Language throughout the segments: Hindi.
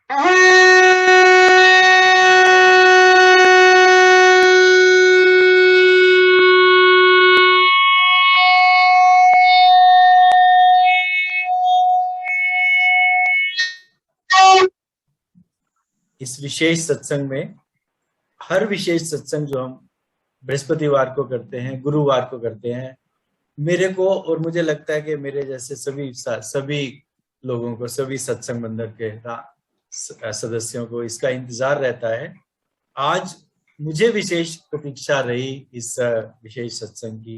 इस विशेष सत्संग में, हर विशेष सत्संग जो हम बृहस्पतिवार को करते हैं, गुरुवार को करते हैं, मेरे को और मुझे लगता है कि मेरे जैसे सभी लोगों को, सभी सत्संग मंडल के सदस्यों को इसका इंतजार रहता है। आज मुझे विशेष प्रतीक्षा रही इस विशेष सत्संग की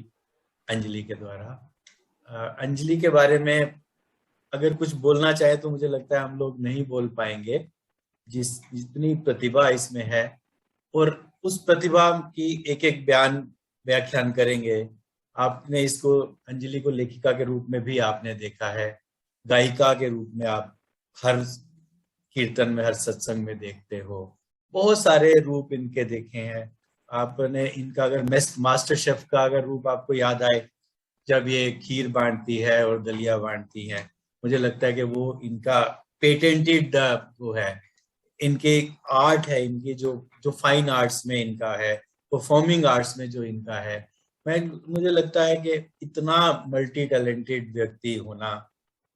अंजलि के द्वारा। अंजलि के बारे में अगर कुछ बोलना चाहे तो मुझे लगता है हम लोग नहीं बोल पाएंगे, जितनी प्रतिभा इसमें है। और उस प्रतिभा की एक एक व्याख्यान करेंगे। आपने इसको, अंजलि को लेखिका के रूप में भी आपने देखा है, गायिका के रूप में आप हर कीर्तन में, हर सत्संग में देखते हो। बहुत सारे रूप इनके देखे हैं आपने। इनका अगर मास्टर शेफ का अगर रूप आपको याद आए, जब ये खीर बांटती है और दलिया बांटती है, मुझे लगता है कि वो इनका पेटेंटेड वो है, इनके आर्ट है, इनकी जो फाइन आर्ट्स में इनका है, परफॉर्मिंग आर्ट्स में जो इनका है। मुझे लगता है कि इतना मल्टी टैलेंटेड व्यक्ति होना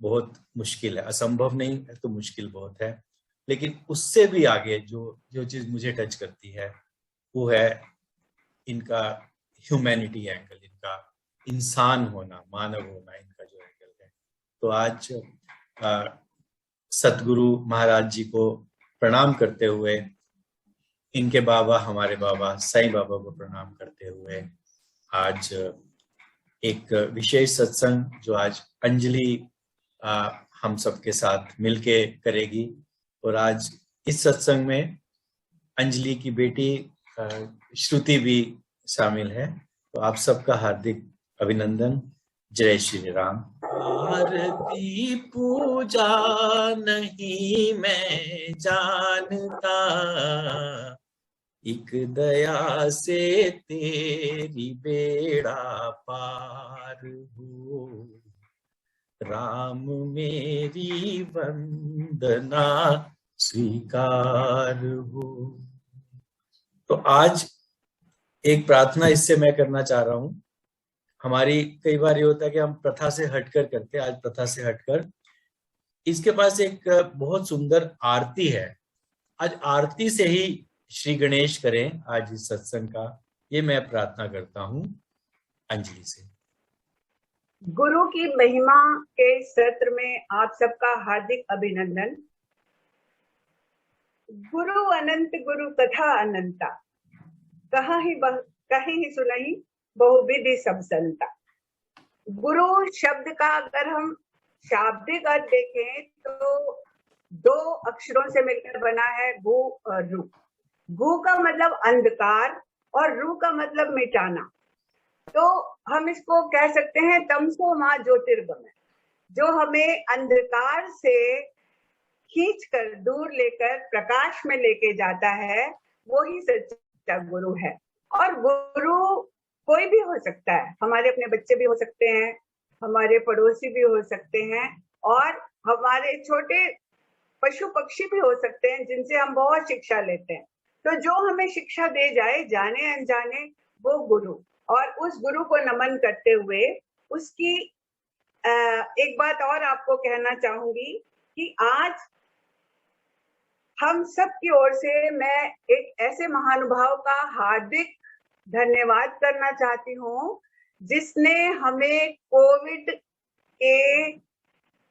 बहुत मुश्किल है। असंभव नहीं है तो मुश्किल बहुत है। लेकिन उससे भी आगे जो चीज मुझे टच करती है वो है इनका ह्यूमैनिटी एंगल, इनका इंसान होना, मानव होना, इनका जो एंगल है। तो आज सतगुरु महाराज जी को प्रणाम करते हुए, इनके बाबा, हमारे बाबा साईं बाबा को प्रणाम करते हुए, आज एक विशेष सत्संग जो आज अंजलि हम सबके साथ मिलके करेगी। और आज इस सत्संग में अंजलि की बेटी श्रुति भी शामिल है। तो आप सबका हार्दिक अभिनंदन। जय श्री राम। आरती पूजा नहीं मैं जानता, एक दया से तेरी बेड़ा पार हो, राम मेरी वंदना स्वीकार हो। तो आज एक प्रार्थना इससे मैं करना चाह रहा हूं। हमारी कई बार ये होता है कि हम प्रथा से हटकर करते हैं, आज प्रथा से हटकर इसके पास एक बहुत सुंदर आरती है। आज आरती से ही श्री गणेश करें आज इस सत्संग का, ये मैं प्रार्थना करता हूं अंजलि से। गुरु की महिमा के सत्र में आप सबका हार्दिक अभिनंदन। गुरु अनंत गुरु कथा अनंता, कहीं ही सुनई बहुविधि सब संता। गुरु शब्द का अगर हम शाब्दिक अर्थ देखें तो दो अक्षरों से मिलकर बना है, गु और रू। गु का मतलब अंधकार और रू का मतलब मिटाना। तो हम इसको कह सकते हैं तमसो मां ज्योतिर्गमय, जो हमें अंधकार से खींचकर दूर लेकर प्रकाश में लेके जाता है, वो ही सच्चा गुरु है। और गुरु कोई भी हो सकता है, हमारे अपने बच्चे भी हो सकते हैं, हमारे पड़ोसी भी हो सकते हैं, और हमारे छोटे पशु पक्षी भी हो सकते हैं जिनसे हम बहुत शिक्षा लेते हैं। तो जो हमें शिक्षा दे जाए, जाने अनजाने, वो गुरु। और उस गुरु को नमन करते हुए उसकी एक बात और आपको कहना चाहूंगी कि आज हम सब की ओर से मैं एक ऐसे महानुभाव का हार्दिक धन्यवाद करना चाहती हूँ जिसने हमें कोविड के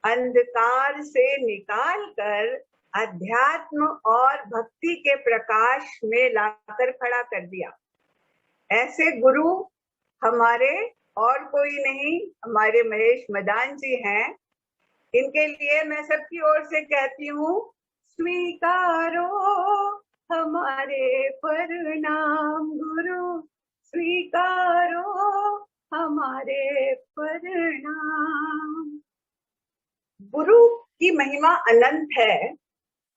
अंधकार से निकालकर अध्यात्म और भक्ति के प्रकाश में लाकर खड़ा कर दिया। ऐसे गुरु हमारे और कोई नहीं, हमारे महेश मदान जी हैं। इनके लिए मैं सबकी ओर से कहती हूँ, स्वीकारो हमारे प्रणाम गुरु, स्वीकारो हमारे प्रणाम। गुरु की महिमा अनंत है।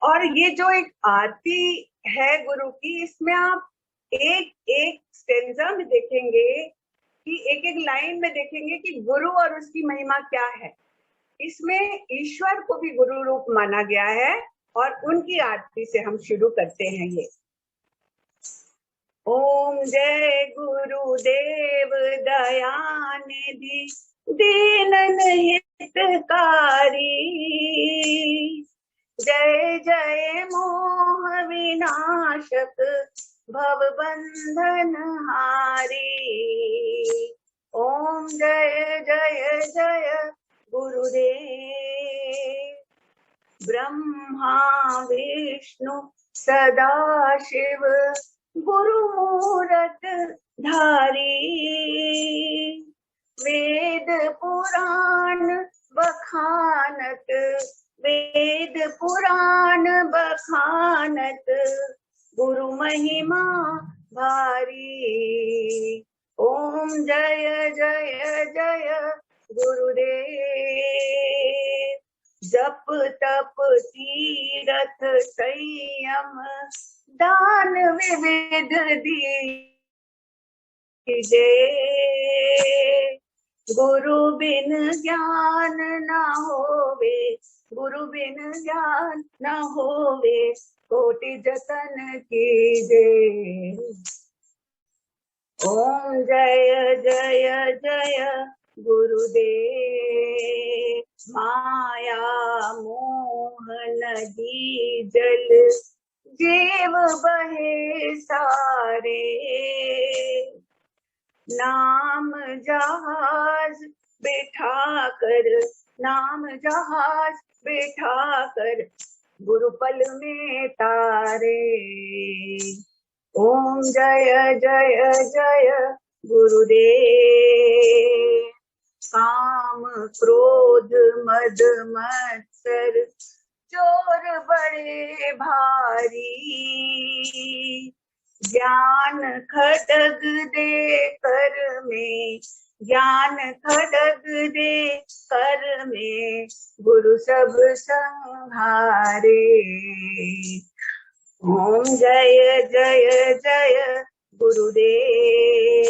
और ये जो एक आरती है गुरु की, इसमें आप एक एक स्टेंजा में देखेंगे कि एक एक लाइन में देखेंगे कि गुरु और उसकी महिमा क्या है। इसमें ईश्वर को भी गुरु रूप माना गया है और उनकी आरती से हम शुरू करते हैं ये। ओम जय गुरुदेव दयानिधि दीनन हितकारी, जय जय मोह विनाशक भव बंधन हारी। ओम जय जय जय गुरुदेव। ब्रह्मा विष्णु सदा शिव गुरु मूरत धारी, वेद पुराण बखानत, वेद पुराण बखानत गुरु महिमा भारी। ओम जय जय जय गुरुदेव। जप तप तीरथ संयम दान विविध दीजे, गुरु बिन ज्ञान न होवे, गुरु बिन ज्ञान न होवे, कोटि जतन कीजे। ओम जय जय जय गुरुदेव। माया मोह नदी जल जीव बहे सारे, नाम जहाज बैठा कर, नाम जहाज बैठा कर गुरुपल में तारे। ओम जय जय जय गुरुदेव। काम क्रोध मद मत्सर चोर बड़े भारी, ज्ञान खड्ग दे कर में, ज्ञान खड्ग दे कर में गुरु सब संहारे। ओम जय जय जय गुरुदेव।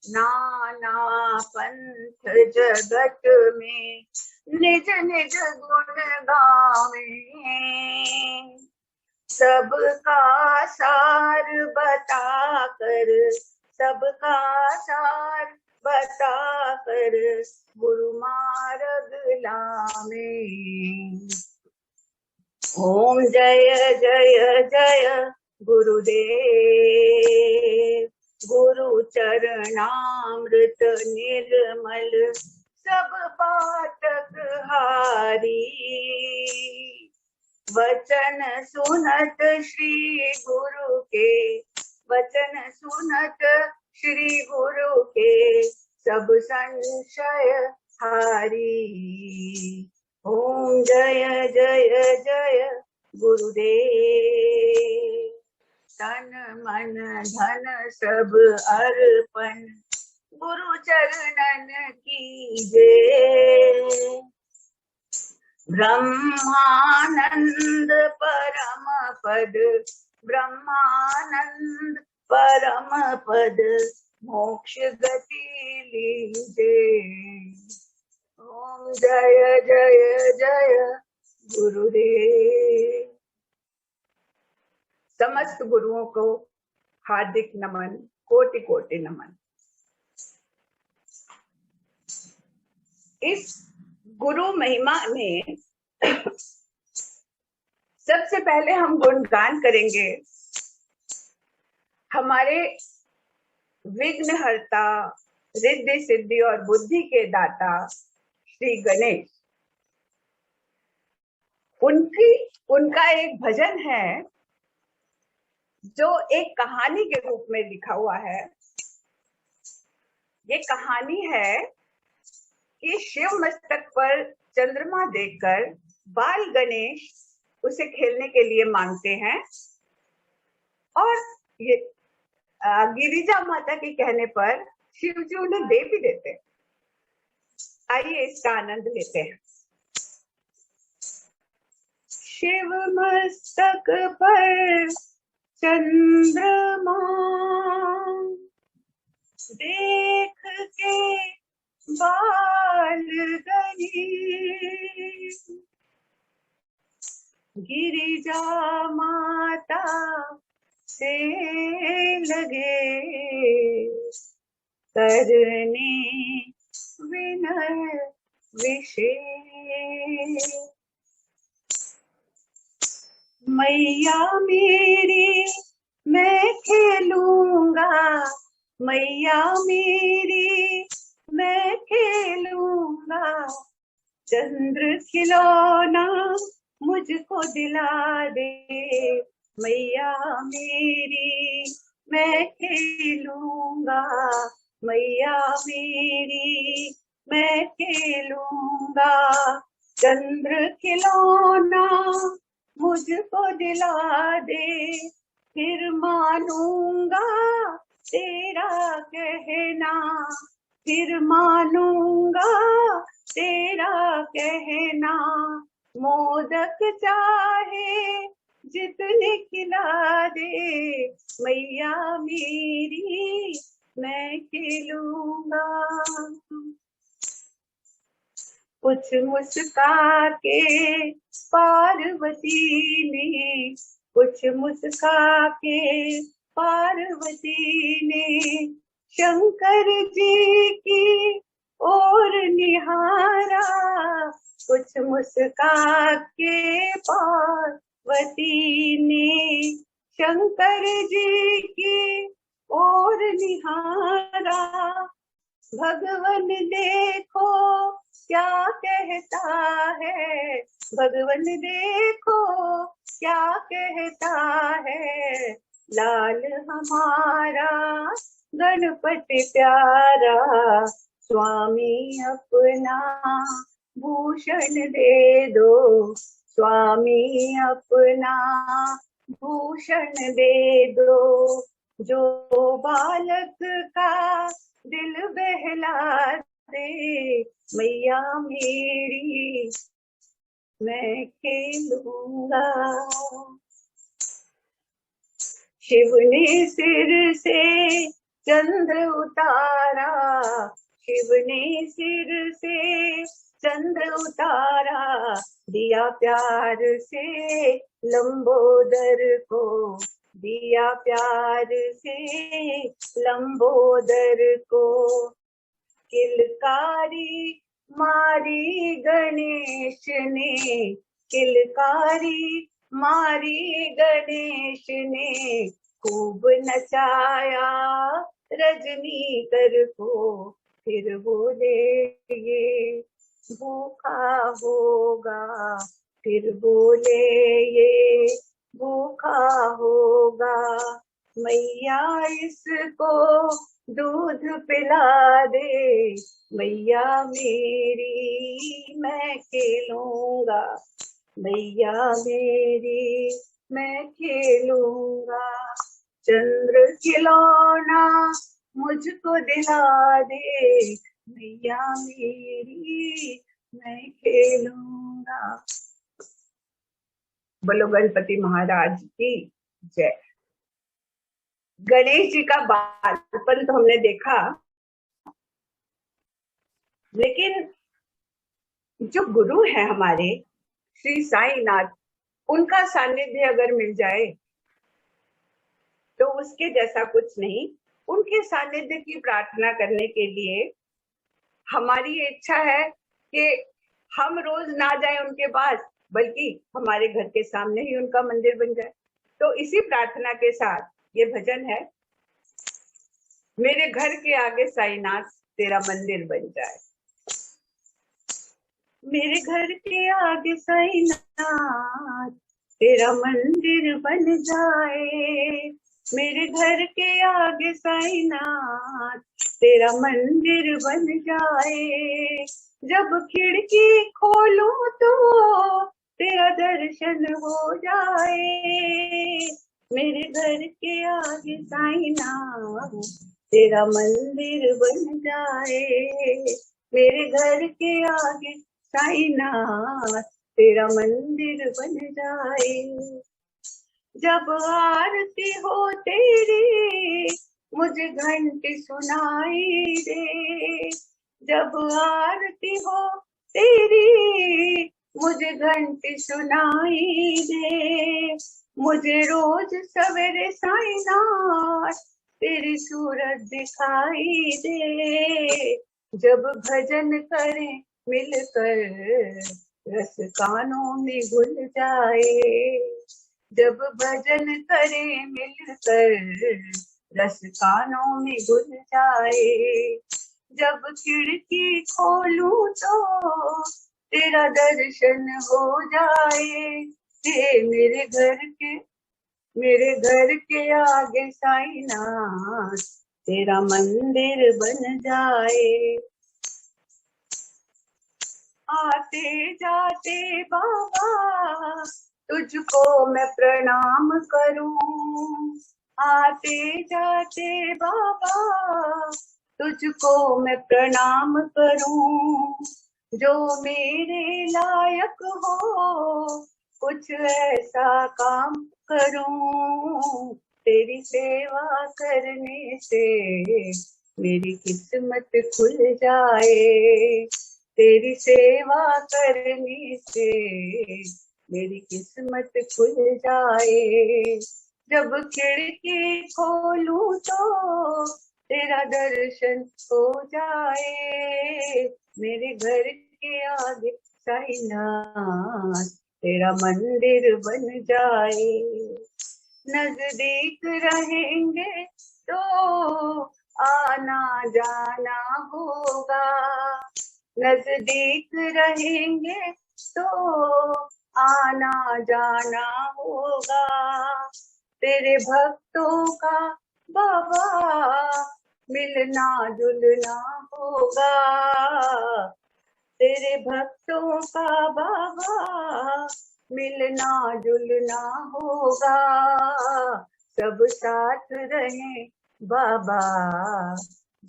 नाना पंथ जगत में निज निज गुण गावे, सबका सार बता कर, सबका सार बता कर गुरु मार्ग लावे। ओम जय जय जय गुरुदेव। गुरु चरणामृत निर्मल सब पातक हारी, वचन सुनत श्री गुरु के, वचन सुनत श्री गुरु के सब संशय हारी। ओम जय जय जय गुरुदेव। तन मन धन सब अर्पण गुरु चरणन कीजे, ब्रह्मानंद परम पद, ब्रह्मानंद परम पद मोक्ष गति लीजे। ओम जय जय जय गुरुदेव। समस्त गुरुओं को हार्दिक नमन, कोटि कोटि नमन। इस गुरु महिमा में सबसे पहले हम गुणगान करेंगे हमारे विघ्नहर्ता, रिद्धि सिद्धि और बुद्धि के दाता श्री गणेश। उनका एक भजन है जो एक कहानी के रूप में लिखा हुआ है। ये कहानी है कि शिव मस्तक पर चंद्रमा देखकर बाल गणेश उसे खेलने के लिए मांगते हैं और ये गिरिजा माता के कहने पर शिव जी उन्हें दे भी देते हैं। आइए इसका आनंद लेते हैं। शिव मस्तक पर चंद्रमा देख के बाल गणेश, गिरिजा माता से लगे करने विनय विशेष। मैया मेरी मैं खेलूंगा, मैया मेरी मैं खेलूंगा, चंद्र खिलौना मुझको दिला दे, मैया मेरी मैं खेलूंगा, मैया मेरी मैं खेलूंगा, चंद्र खिलौना मुझको दिला दे, फिर मानूंगा तेरा कहना, फिर मानूंगा तेरा कहना, मोदक चाहे जितने खिला दे, मैया मेरी मैं खेलूंगा। कुछ मुस्का के पार्वती ने, कुछ मुस्का के पार्वती ने, शंकर जी की और निहारा, कुछ मुस्का के पार्वती ने, शंकर जी की और निहारा, भगवन देखो क्या कहता है, भगवन देखो क्या कहता है, लाल हमारा गणपति प्यारा, स्वामी अपना भूषण दे दो, स्वामी अपना भूषण दे दो, जो बालक का दिल बहला दे, मैया मेरी मैं खेलूंगा। शिव ने सिर से चंद्र उतारा, शिव ने सिर से चंद्र उतारा, दिया प्यार से लंबोदर को, दिया प्यार से लंबोदर को, किलकारी मारी गणेश ने, किलकारी मारी गणेश ने, खूब नचाया रजनीकर को, फिर बोले ये भूखा होगा, फिर बोले ये भूखा होगा, मैया इसको दूध पिला दे, मैया मेरी मैं खेलूंगा, मैया मेरी मैं खेलूंगा, चंद्र खिलौना मुझको दिला दे, मैया मेरी मैं खेलूंगा। बोलो गणपति महाराज की जय। गणेश जी का बालपन तो हमने देखा, लेकिन जो गुरु है हमारे श्री साईनाथ, उनका सानिध्य अगर मिल जाए तो उसके जैसा कुछ नहीं। उनके सानिध्य की प्रार्थना करने के लिए हमारी इच्छा है कि हम रोज ना जाए उनके पास, बल्कि हमारे घर के सामने ही उनका मंदिर बन जाए। तो इसी प्रार्थना के साथ ये भजन है, मेरे घर के आगे साईनाथ तेरा मंदिर बन जाए, मेरे घर के आगे साईनाथ तेरा मंदिर बन जाए, मेरे घर के आगे साईनाथ तेरा मंदिर बन जाए, जब खिड़की खोलूं तो तेरा दर्शन हो जाए, मेरे घर के आगे साईनाथ तेरा मंदिर बन जाए, मेरे घर के आगे साईनाथ तेरा मंदिर बन जाए, जब आरती हो तेरी मुझे घंटी सुनाई दे, जब आरती हो तेरी मुझे घंटी सुनाई दे, मुझे रोज सवेरे साईनाथ तेरी सूरत दिखाई दे। जब भजन करें मिलकर रस कानों में घुल जाए, जब भजन करें मिलकर रस कानों में घुल जाए। जब खिड़की खोलूं तो तेरा दर्शन हो जाए, मेरे घर के आगे साईनाथ तेरा मंदिर बन जाए। आते जाते बाबा तुझको मैं प्रणाम करूं, आते जाते बाबा तुझको मैं प्रणाम करूं। जो मेरे लायक हो कुछ ऐसा काम करूं, तेरी सेवा करने से मेरी किस्मत खुल जाए, तेरी सेवा करने से मेरी किस्मत खुल जाए। जब खिड़की खोलूं तो तेरा दर्शन हो जाए, मेरे घर के आगे साईनाथ तेरा मंदिर बन जाए। नजदीक रहेंगे तो आना जाना होगा, नजदीक रहेंगे तो आना जाना होगा। तेरे भक्तों का बाबा मिलना जुलना होगा, तेरे भक्तों का बाबा मिलना जुलना होगा। सब साथ रहें बाबा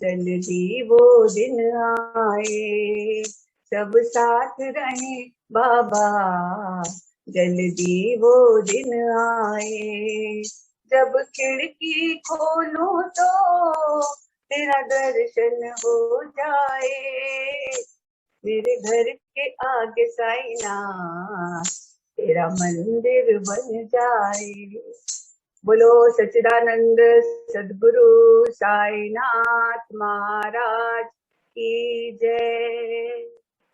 जल्दी वो दिन आए, सब साथ रहें बाबा जल्दी वो दिन आए। जब खिड़की खोलूं तो तेरा दर्शन हो जाए, मेरे घर के आगे साईनाथ तेरा मंदिर बन जाए। बोलो सच्चिदानंद सद्गुरु साईनाथ महाराज की जय।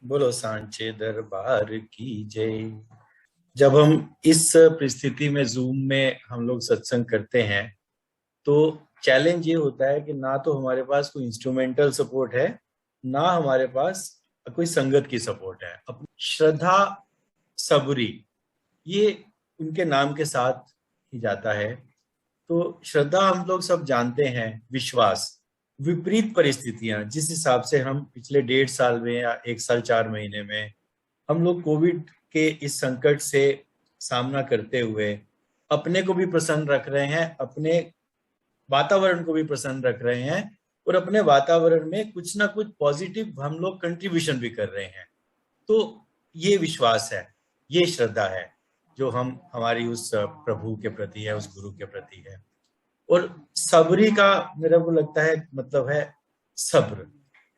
बोलो सांचे दरबार की जय। जब हम इस परिस्थिति में जूम में हम लोग सत्संग करते हैं तो चैलेंज ये होता है कि ना तो हमारे पास कोई इंस्ट्रूमेंटल सपोर्ट है, ना हमारे पास कोई संगत की सपोर्ट है। अपनी श्रद्धा सबूरी ये उनके नाम के साथ ही जाता है। तो श्रद्धा हम लोग सब जानते हैं, विश्वास। विपरीत परिस्थितियां जिस हिसाब से हम पिछले 1.5 साल में या 1 साल 4 महीने में हम लोग कोविड के इस संकट से सामना करते हुए अपने को भी प्रसन्न रख रहे हैं, अपने वातावरण को भी प्रसन्न रख रहे हैं और अपने वातावरण में कुछ ना कुछ पॉजिटिव हम लोग कंट्रीब्यूशन भी कर रहे हैं। तो ये विश्वास है, ये श्रद्धा है जो हम हमारी उस प्रभु के प्रति है, उस गुरु के प्रति है। और सबरी का मेरे को लगता है मतलब है सब्र,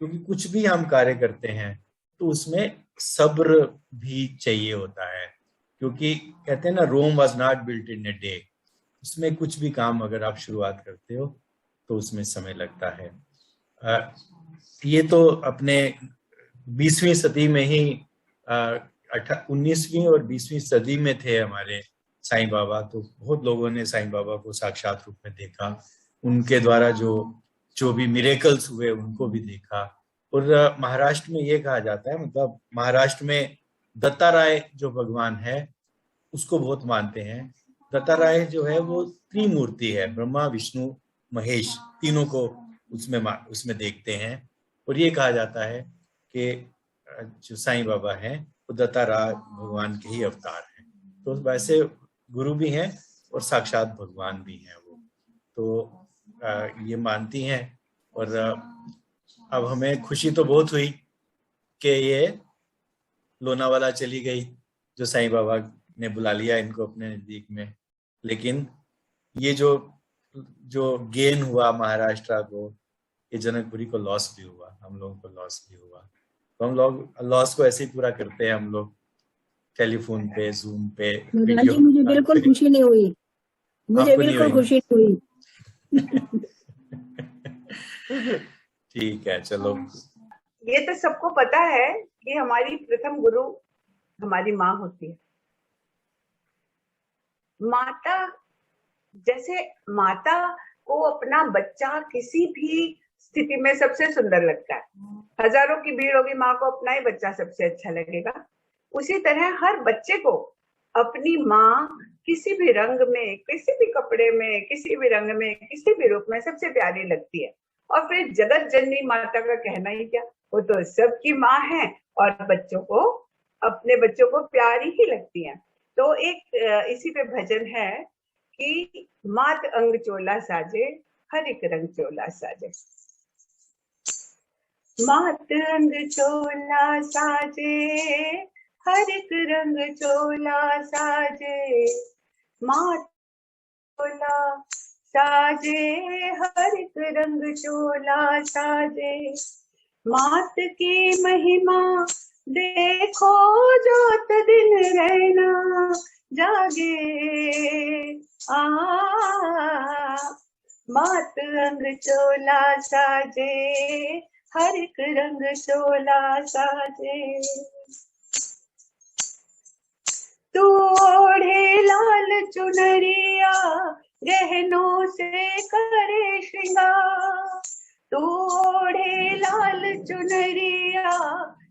क्योंकि कुछ भी हम कार्य करते हैं तो उसमें सब्र भी चाहिए होता है। क्योंकि कहते हैं ना, Rome was not built in a day. उसमें कुछ भी काम अगर आप शुरुआत करते हो तो उसमें समय लगता है। ये तो अपने 20वीं सदी में ही 19वीं और 20वीं सदी में थे हमारे साईं बाबा। तो बहुत लोगों ने साईं बाबा को साक्षात रूप में देखा, उनके द्वारा जो भी मिरेकल्स हुए उनको भी देखा। और महाराष्ट्र में ये कहा जाता है, मतलब महाराष्ट्र में दत्ता राय जो भगवान है उसको बहुत मानते हैं। दत्ता राय जो है वो त्रिमूर्ति है, ब्रह्मा विष्णु महेश, तीनों को उसमें देखते हैं। और ये कहा जाता है कि जो साईं बाबा हैं वो दत्ता राय भगवान के ही अवतार हैं। तो वैसे गुरु भी हैं और साक्षात भगवान भी हैं वो, तो ये मानती हैं। और अब हमें खुशी तो बहुत हुई कि ये लोनावाला चली गई, जो साईं बाबा ने बुला लिया इनको अपने नजदीक में। लेकिन ये जो गेन हुआ महाराष्ट्र को, ये जनकपुरी को लॉस भी हुआ, हम लोगों को लॉस भी हुआ। तो हम लोग लॉस को ऐसे ही पूरा करते हैं हम लोग टेलीफोन पे, जूम पे, प्रधान वीडियो जी मुझे बिल्कुल खुशी नहीं हुई, मुझे आपको नहीं बिल्कुल हुई? खुशी नहीं हुई। ठीक है, चलो। ये तो सबको पता है कि हमारी प्रथम गुरु हमारी माँ होती है। माता, जैसे माता को अपना बच्चा किसी भी स्थिति में सबसे सुंदर लगता है, हजारों की भीड़ होगी, माँ को अपना ही बच्चा सबसे अच्छा लगेगा। उसी तरह हर बच्चे को अपनी माँ किसी भी रंग में, किसी भी कपड़े में, किसी भी रंग में, किसी भी रूप में सबसे प्यारी लगती है। और फिर जगत जननी माता का कहना ही क्या, वो तो सबकी माँ है और बच्चों को, अपने बच्चों को प्यारी ही लगती है। तो एक इसी पे भजन है कि मात अंग चोला साजे, हर एक रंग चोला साजे। मात अंग चोला साजे, हर एक रंग चोला साजे। मात चोला साजे, हर एक रंग चोला साजे। मात की महिमा देखो, जोत दिन रहना जागे। मात अंग चोला साजे, हर एक रंग चोला साजे। तू ओढ़े लाल चुनरिया, गहनों से करे श्रृंगार। तू ओढ़े लाल चुनरिया,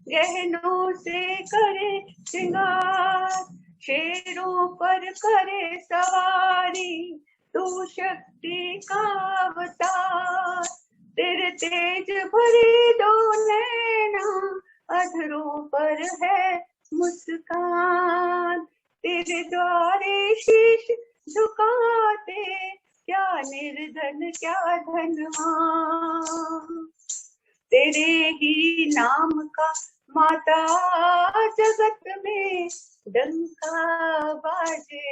गहनों से करे श्रृंगार। शेरों पर करे सवारी, तू शक्ति का अवतार। तेरे तेज भरे दो नैना, अधरों पर है मुस्कान। तेरे द्वारे शीश झुकाते, क्या निर्धन क्या धनवान। तेरे ही नाम का माता जगत में डंका बाजे।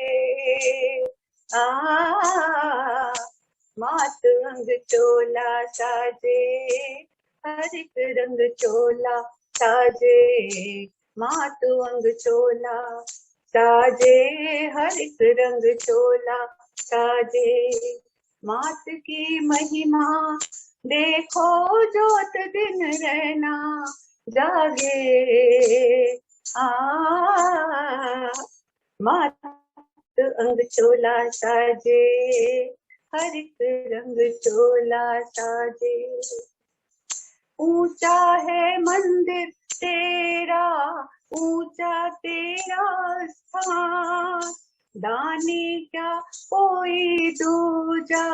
मात अंग चोला साजे, हर एक रंग चोला साजे। मात अंग चोला साजे, हर एक रंग चोला साजे। मात की महिमा देखो, जोत दिन रहना जागे। मात अंग चोला साजे, हर एक रंग चोला साजे। ऊंचा है मंदिर तेरा, ऊंचा तेरा स्थान। दानी क्या कोई दूजा,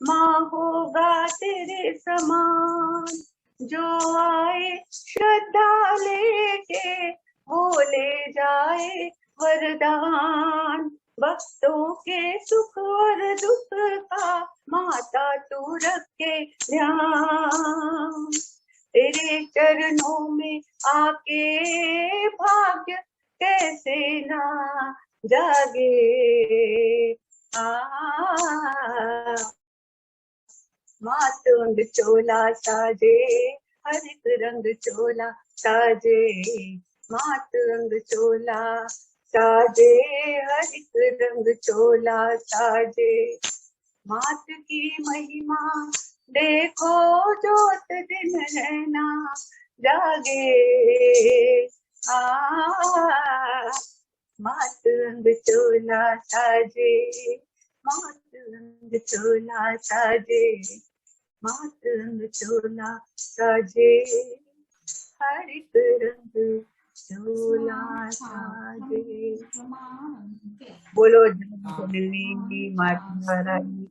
माँ होगा तेरे समान। जो आए श्रद्धा लेके, वो ले जाए वरदान। भक्तों के सुख और दुख का माता तू रखे ध्यान। तेरे चरणों में आके भाग्य कैसे ना जागे। मात अंग चोला साजे, हर एक रंग चोला साजे। मात अंग चोला साजे, हर एक रंग चोला साजे। मात की महिमा देखो, जोत दिन रहना जागे। मात अंग चोला साजे, मात अंग चोला साजे। मात अंग चोला साजे, हर एक रंग चोला साजे। बोलो जननी माता रानी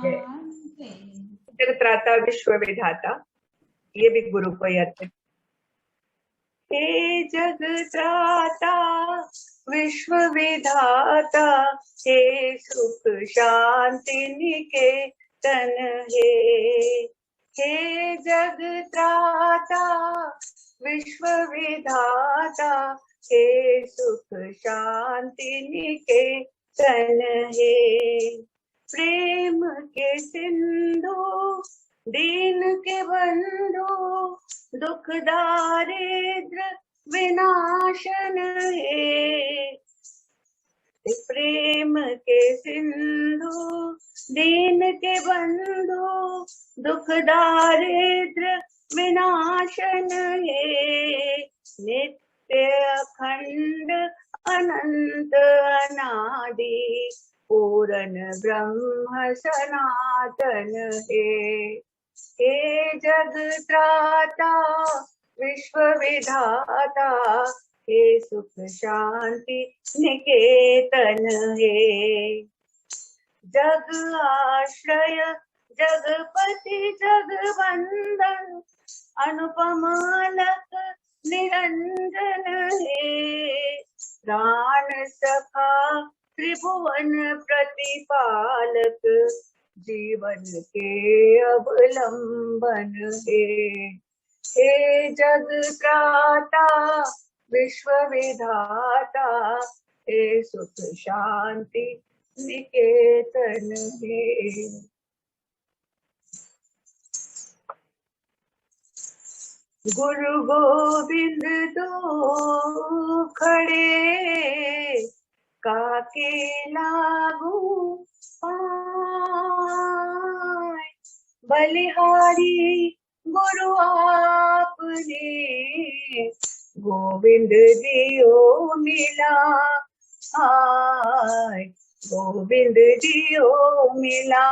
जय। जगत्राता विश्व विधाता, ये भी गुरु को ही अर्पित। हे जगत्राता विश्व विधाता, हे सुख शांति निकेतन हे जगत्राता विश्व विधाता, हे सुख शांति निकेतन प्रेम के सिंधु दीन के बंधु, दुख दारिद्र विनाशन है। प्रेम के सिंधु दीन के बंधु दुख दारिद्र विनाशन है। नित्य अखंड अनंत अनादि पूर्ण ब्रह्म सनातन है। हे जग त्राता विश्व विधाता हे सुख शांति निकेतन है। जग आश्रय जगपति जगवंदन अनुपम अलख निरंजन है। प्राण सखा त्रिभुवन प्रतिपालक जीवन के अवलंबन है। हे जग त्राता विश्व विधाता हे सुख शांति निकेतन है। गुरु गोविंद दो खड़े काके लागू पाए। बलिहारी गुरु आपने गोविंद दियो मिला आय। गोविंद दियो मिला।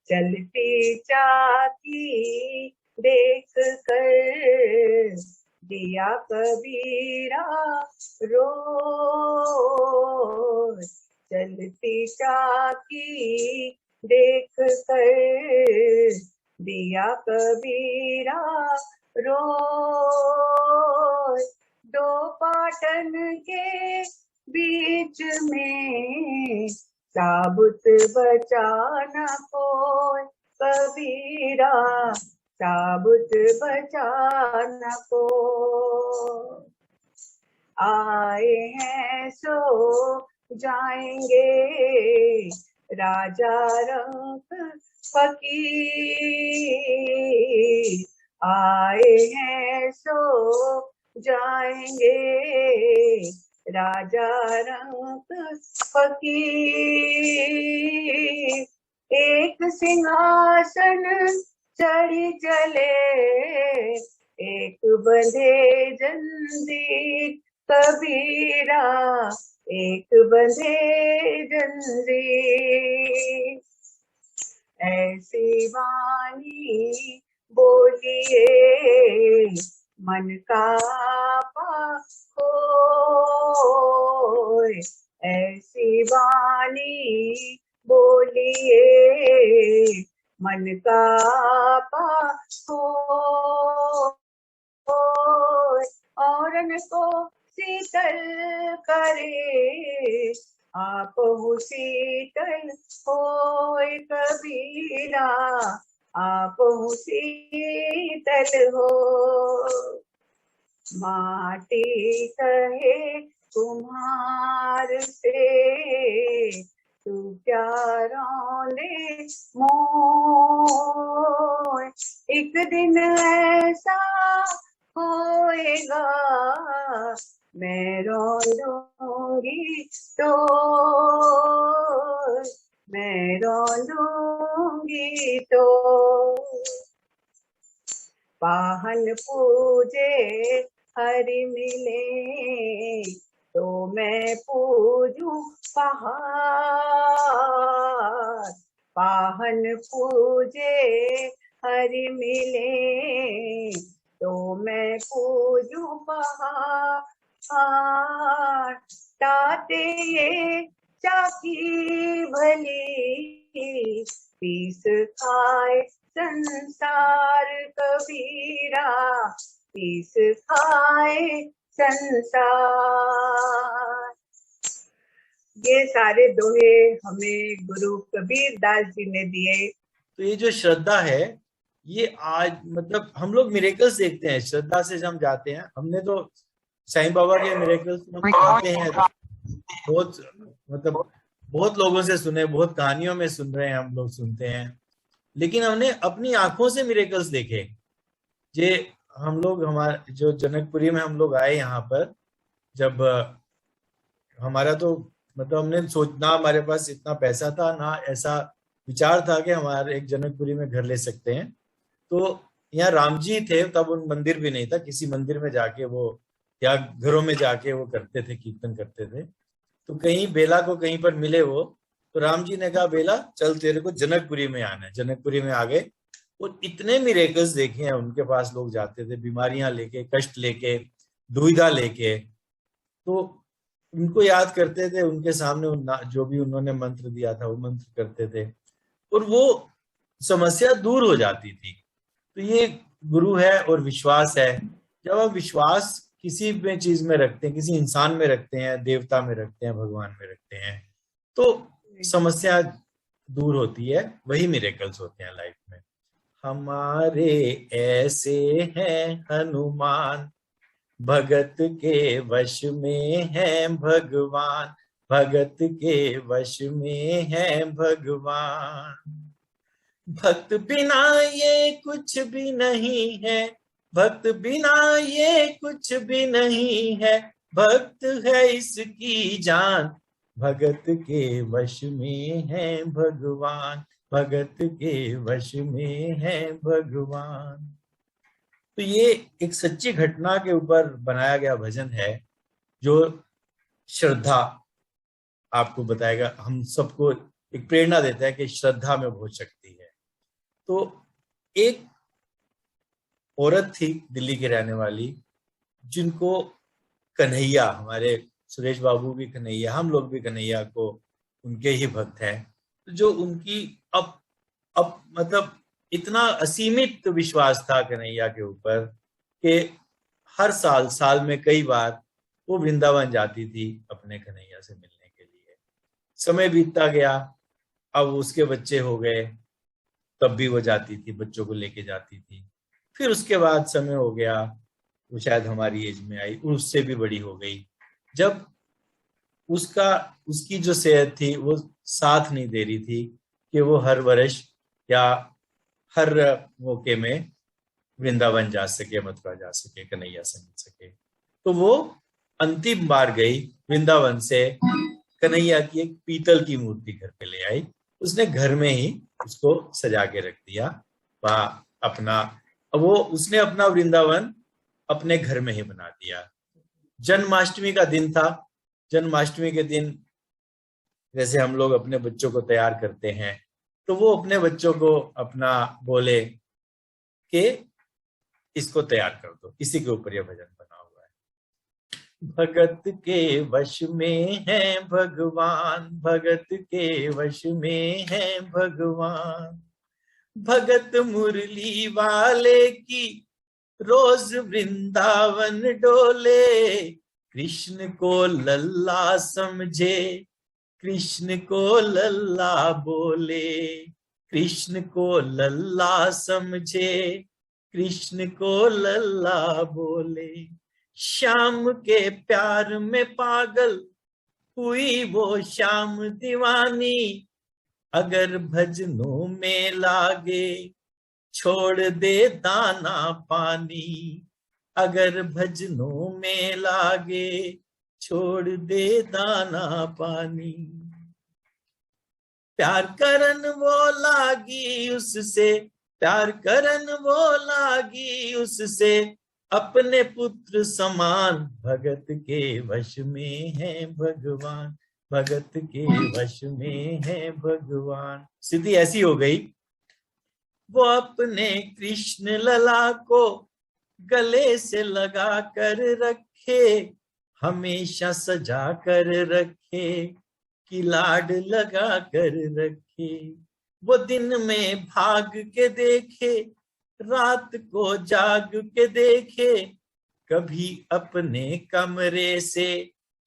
चलती चाकी देख कर दिया कबीरा रोज। चलती चाकी देख कर दिया कबीरा रोज। दो पाटन के बीच में साबुत बचा न कोई कबीरा साबुत बचा न कोई। आए हैं सो जाएंगे राजा रंग फकीर। आए हैं सो जाएंगे राजा रंग फकीर। एक सिंहासन चढ़ी चले एक बंधे जंजीर कबीरा एक बंधे जंजीर। ऐसी वाणी बोलिए मन का खोए। ऐसी वाणी बोलिए मन का खोए। औरन को शीतल करे आप शीतल होए कबीरा आप शीतल हो। माटी कहे कुम्हार से तू क्या रौंदे मोय। एक दिन ऐसा होएगा मैं रौंदूंगी तो मैं रौंदूंगी तो। पाहन पूजे हरि मिले तो मैं पूजूं पहाड़। पाहन पूजे हरि मिले तो मैं पूजूं पहाड़। ताते ये चाकी भली पीस खाए संसार कबीरा पीस खाए संसार। ये सारे दोहे हमें गुरु कबीर दास जी ने दिए। तो ये जो श्रद्धा है ये आज मतलब हम लोग मिरेकल्स देखते हैं, श्रद्धा से हम जाते हैं। हमने तो साईं बाबा के मिरेकल्स हम पढ़ते हैं, बहुत मतलब बहुत लोगों से सुने, बहुत कहानियों में सुन रहे हैं, हम लोग सुनते हैं, लेकिन हमने अपनी आंखों से मिरेकल्स देखे। जे हम लोग हमारे जो जनकपुरी में हम लोग आए यहाँ पर, जब हमारा तो मतलब हमने सोचना, हमारे पास इतना पैसा था ना, ऐसा विचार था कि हमारे एक जनकपुरी में घर ले सकते हैं। तो यहाँ राम जी थे तब, उन मंदिर भी नहीं था, किसी मंदिर में जाके वो या घरों में जाके वो करते थे, कीर्तन करते थे। तो कहीं बेला को कहीं पर मिले वो, तो राम जी ने कहा बेला चल तेरे को जनकपुरी में आना है। जनकपुरी में आ गए और इतने मिरेकल्स देखे हैं उनके पास। लोग जाते थे बीमारियां लेके, कष्ट लेके, दुविधा लेके, तो उनको याद करते थे, उनके सामने जो भी उन्होंने मंत्र दिया था वो मंत्र करते थे और वो समस्या दूर हो जाती थी। तो ये गुरु है और विश्वास है। जब आप विश्वास किसी में चीज में रखते हैं, किसी इंसान में रखते हैं, देवता में रखते हैं, भगवान में रखते हैं, तो समस्या दूर होती है। वही मिरेकल्स होते हैं लाइफ में। हमारे ऐसे हैं हनुमान, भगत के वश में है भगवान, भगत के वश में है भगवान। भक्त बिना ये कुछ भी नहीं है, भक्त बिना ये कुछ भी नहीं है, भक्त है इसकी जान, भगत के वश में है भगवान, भगत के वश में है भगवान। तो ये एक सच्ची घटना के ऊपर बनाया गया भजन है, जो श्रद्धा आपको बताएगा, हम सबको एक प्रेरणा देता है कि श्रद्धा में बहुत शक्ति है। तो एक औरत थी दिल्ली की रहने वाली, जिनको कन्हैया, हमारे सुरेश बाबू भी कन्हैया, हम लोग भी कन्हैया को उनके ही भक्त हैं, जो उनकी अब मतलब इतना असीमित विश्वास था कन्हैया के ऊपर कि हर साल में कई बार वो वृंदावन जाती थी अपने कन्हैया से मिलने के लिए। समय बीतता गया, अब उसके बच्चे हो गए, तब भी वो जाती थी, बच्चों को लेके जाती थी। फिर उसके बाद समय हो गया, वो शायद हमारी एज में आई, उससे भी बड़ी हो गई, जब उसकी जो सेहत थी वो साथ नहीं दे रही थी कि वो हर वर्ष या हर मौके में वृंदावन जा सके, मथुरा जा सके, कन्हैया से मिल सके। तो वो अंतिम बार गई वृंदावन से, कन्हैया की एक पीतल की मूर्ति घर पे ले आई, उसने घर में ही उसको सजा के रख दिया। उसने अपना वृंदावन अपने घर में ही बना दिया। जन्माष्टमी का दिन था। जन्माष्टमी के दिन जैसे हम लोग अपने बच्चों को तैयार करते हैं, तो वो अपने बच्चों को अपना बोले कि इसको तैयार कर दो, इसी के ऊपर यह भजन बना हुआ है। भगत के वश में है भगवान, भगत के वश में है भगवान, भगत मुरली वाले की रोज वृंदावन डोले, कृष्ण को लल्ला समझे, कृष्ण को लल्ला बोले, कृष्ण को लल्ला समझे, कृष्ण को लल्ला बोले। श्याम के प्यार में पागल हुई वो श्याम दीवानी, अगर भजनों में लागे छोड़ दे दाना पानी, अगर भजनों में लागे छोड़ दे दाना पानी। प्यार करन वो लागी उससे, प्यार करन वो लागी उससे, अपने पुत्र समान, भगत के वश में है भगवान, भगत के वश में है भगवान। स्थिति ऐसी हो गई, वो अपने कृष्ण लला को गले से लगा कर रखे, हमेशा सजा कर रखे, कि लाड लगा कर रखे। वो दिन में भाग के देखे, रात को जाग के देखे, कभी अपने कमरे से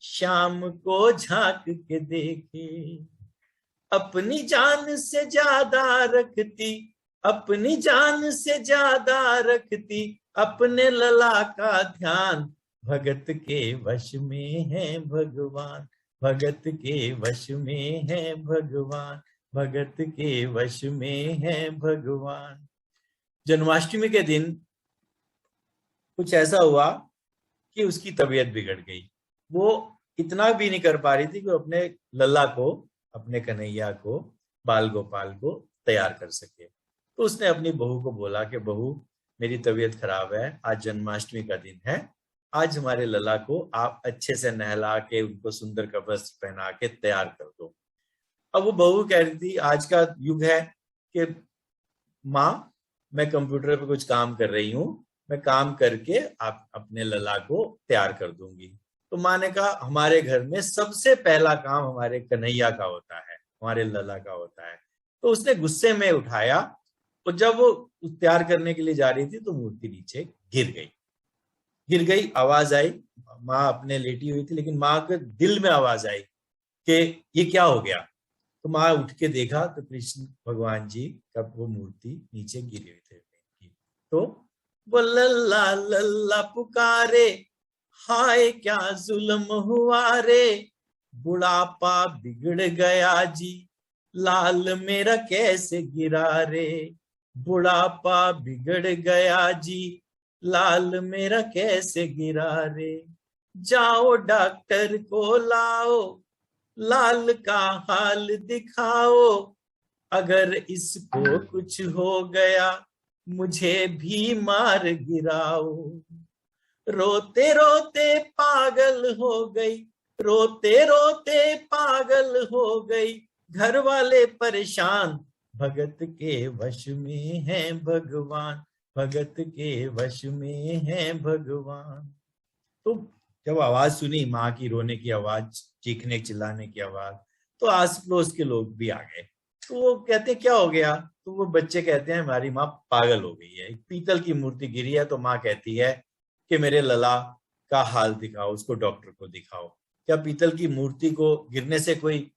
शाम को झांक के देखे। अपनी जान से ज्यादा रखती, अपनी जान से ज्यादा रखती, अपने लला का ध्यान, भगत के वश में है भगवान, भगत के वश में है भगवान, भगत के वश में है भगवान। जन्माष्टमी के दिन कुछ ऐसा हुआ कि उसकी तबीयत बिगड़ गई। वो इतना भी नहीं कर पा रही थी कि वो अपने लल्ला को, अपने कन्हैया को, बाल गोपाल को तैयार कर सके। तो उसने अपनी बहू को बोला कि बहू, मेरी तबीयत खराब है, आज जन्माष्टमी का दिन है, आज हमारे लल्ला को आप अच्छे से नहला के उनको सुंदर का वस्त्र पहना के तैयार कर दो। अब वो बहू कह रही थी, आज का युग है कि माँ, मैं कंप्यूटर पे कुछ काम कर रही हूँ, मैं काम करके आप अपने लल्ला को तैयार कर दूंगी। तो माँ ने कहा, हमारे घर में सबसे पहला काम हमारे कन्हैया का होता है, हमारे लल्ला का होता है। तो उसने गुस्से में उठाया, तो जब वो तैयार करने के लिए जा रही थी तो मूर्ति नीचे गिर गई। आवाज आई, माँ अपने लेटी हुई थी, लेकिन माँ के दिल में आवाज आई कि ये क्या हो गया। तो माँ उठ के देखा तो कृष्ण भगवान जी का वो मूर्ति नीचे गिरी हुई थी। तो वो लल्ला लल्ला पुकारे, हाय क्या जुल्म हुआ रे, बुढ़ापा बिगड़ गया जी, लाल मेरा कैसे गिरा रे, बुढ़ापा बिगड़ गया जी, लाल मेरा कैसे गिरा रे, जाओ डॉक्टर को लाओ, लाल का हाल दिखाओ, अगर इसको कुछ हो गया मुझे भी मार गिराओ। रोते रोते पागल हो गई, रोते रोते पागल हो गई, घर वाले परेशान, भगत के वश में है भगवान, भगत के वश में है भगवान। तो जब आवाज सुनी माँ की, रोने की आवाज, चीखने चिल्लाने की आवाज, तो आस पड़ोस के लोग भी आ गए। तो वो कहते क्या हो गया, तो वो बच्चे कहते हैं हमारी माँ पागल हो गई है, पीतल की मूर्ति गिरी है। तो माँ कहती है कि मेरे लला का हाल दिखाओ, उसको डॉक्टर को दिखाओ। क्या पीतल की मूर्ति को गिरने से कोई,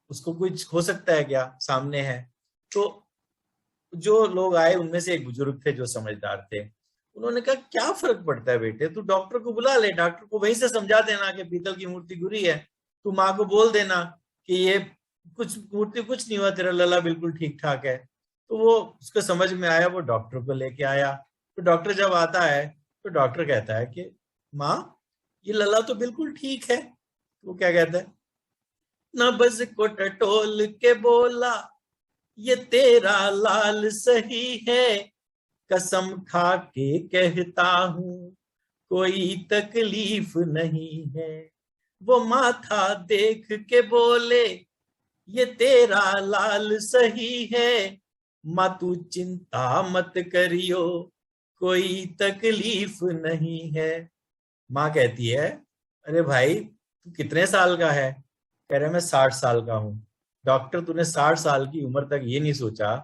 उसको कुछ हो सकता है क्या, सामने है। तो जो लोग आए उनमें से एक बुजुर्ग थे जो समझदार थे, उन्होंने कहा क्या फर्क पड़ता है बेटे, तू डॉक्टर को बुला ले, डॉक्टर को वहीं से समझा देना कि पीतल की मूर्ति गिरी है, तू माँ को बोल देना कि ये कुछ मूर्ति कुछ नहीं हुआ, तेरा लला बिल्कुल ठीक ठाक है। तो वो उसको समझ में आया, वो डॉक्टर को लेके आया। तो डॉक्टर जब आता है तो डॉक्टर कहता है कि माँ, ये लला तो बिल्कुल ठीक है। वो क्या कहता है, नब्ज को टटोल के बोला, ये तेरा लाल सही है, कसम खा के कहता हूँ कोई तकलीफ नहीं है। वो माथा देख के बोले, ये तेरा लाल सही है, माँ तू चिंता मत करियो कोई तकलीफ नहीं है। माँ कहती है, अरे भाई तू कितने साल का है, कह रहे मैं 60 साल का हूँ। डॉक्टर, तूने 60 साल की उम्र तक ये नहीं सोचा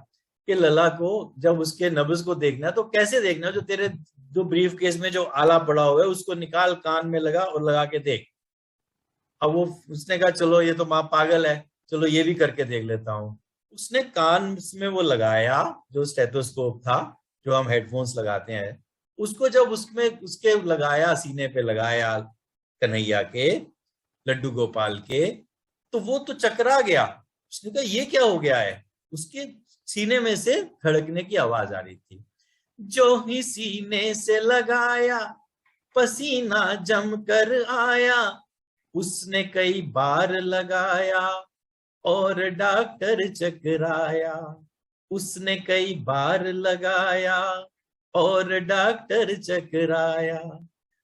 कि लला को जब उसके नब्ज को देखना है तो कैसे देखना है, जो तेरे जो ब्रीफ केस में जो आला पड़ा हुआ है उसको निकाल, कान में लगा और लगा के देख। अब वो उसने कहा चलो ये तो माँ पागल है, चलो ये भी करके देख लेता हूँ। उसने कान में वो लगाया, जो स्टेथोस्कोप था, जो हम हेडफोन्स लगाते हैं, उसको जब उसमें उसके लगाया, सीने पे लगाया कन्हैया के, लड्डू गोपाल के, तो वो तो चकरा गया। उसने कहा ये क्या हो गया है, उसके सीने में से धड़कने की आवाज आ रही थी। जो ही सीने से लगाया पसीना जम कर आया, उसने कई बार लगाया और डॉक्टर चकराया, उसने कई बार लगाया और डॉक्टर चकराया।